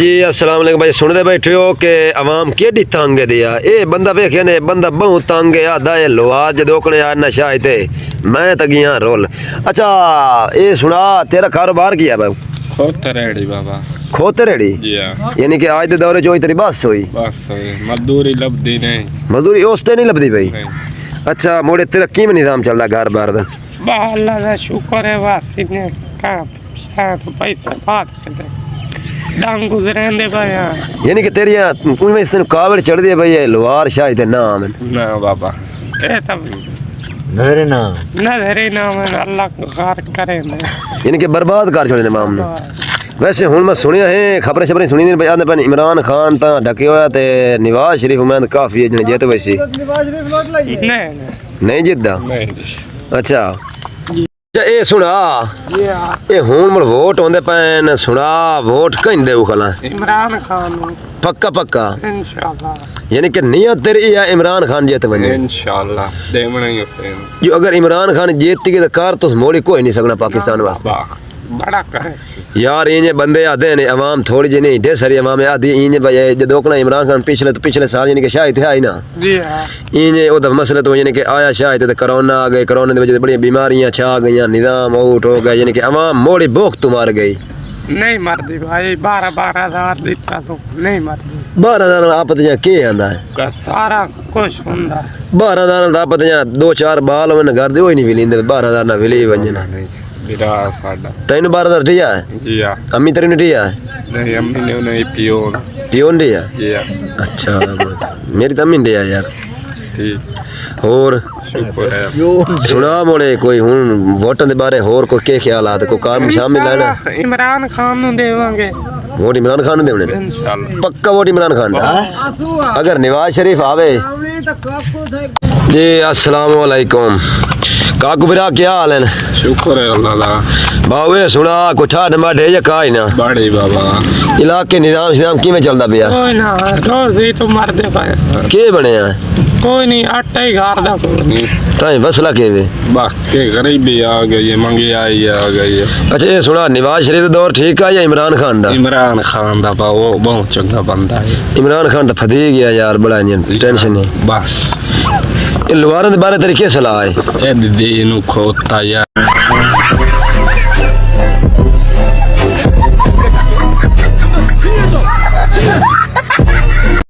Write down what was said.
जी अस्सलाम वालेकुम भाई। सुनते बैठे हो कि अवाम केडी तंग है दिया ये बंदा वेखे ने बंदा बहुत तंग है आदा है लोहार जो दोकने यार नशा थे मैं तगियां रोल। अच्छा ये सुना तेरा कारोबार किया बाबू? खोते रेडी बाबा। खोते रेडी? जी हाँ। यानी कि आज दे दौरे जो तेरी बस हुई बस मजदूरी लभदी नहीं। मजदूरी उसते नहीं लभदी भाई? नहीं। अच्छा मोड़े तेरा किवें निजाम चलदा घर बार दा? अल्लाह दा शुक्र है बस इन्हें का शायद पैसा बात करते डांग गुजरेंदे भाया। यानी कि तेरिया कुछ इस कावड़ चढ़ दिया भाई ये लोहार शाह ते नाम ना बाबा ये तब नजरे ना नजरे नाम अल्लाह को खार करे ना। यानी कि बर्बाद कर छोड़े माम ने। वैसे हुन मैं सुनिया है खबरें शबरें सुनी नहीं आंदे पन इमरान खान ता ढके होया ते नवाज शरीफ उम्मीद काफी जने जीत वैसी नहीं जिद्दा। अच्छा अच्छा ये सुना ये हुन मुड़ वोट होंदे पैन सुना वोट कहीं दे उखला इमरान खान पक्का पक्का इंशाल्लाह। यानी कि नियत तेरी या इमरान खान जीत वने इंशाल्लाह देवना ही हुसैन जो अगर इमरान खान जीत गए तो कार तो मोड़ी कोई नहीं सकना पाकिस्तान वास्ते बड़ा करे यार इन्हें बंदे आते हैं अवाम थोड़ी जी नहीं ढेर सारी अवाम आती इन्हें भाई जो दोकना इमरान खान पिछले साल यानी कि शायद थे आई ना जी हां इन्हें वो मसले तो यानी कि आया शायद तो कोरोना आ गए कोरोना की वजह से बड़ी बीमारियां छा गई निजाम आउट हो गया यानी कि अवाम मोड़ी भूख तो मार गई। नहीं मरदी भाई 12,000 दिता तो नहीं मरदी 12,000 आप के आंदा है का सारा कुछ हुंदा 12,000 आप दो चार बाल मैंने घर दे नहीं विलींदे 12,000 ना विली वंजना मेरा साडा तेन 12,000 ठीक है जी हां। अम्मी तेरी ने ठीक है नहीं अम्मी ने नहीं पियोन ठीक है जी हां। अच्छा मेरी तो अम्मी ने दिया यार ठीक और शुक्र है। सुना मोड़े कोई हुन वोटां दे बारे होर कोई के ख्यालात को काम शामिल है ना? इमरान खान नु देवांगे वोट इमरान खान ने देने इंशाल्लाह पक्का वोट इमरान खान दा अगर नवाज शरीफ आवे। जी अस्सलाम वालेकुम काकू बिरा क्या हाल है? शुक्र है अल्लाह दा। बावे सुना कुठा नंबर दे या काई ना बड़ी बाबा इलाके निजाम निजाम किवें चलदा पिया? कोई ना रोज ही तो मरदे पाए के बने कोई नहीं आटा ही घर दा कोई नहीं ताई मसला के वे बस के गरीबी आ गई है महंगाई आ गई है। अच्छा ये सुना नवाज शरीफ दा दौर ठीक है या इमरान खान दा? इमरान खान दा वो बहुत चंगा बंदा है। इमरान खान तो फदी गया यार बड़ा टेंशन है बस ये लोहार दे बारे तेरी क्या सलाह है? ए दीदी नु खोता यार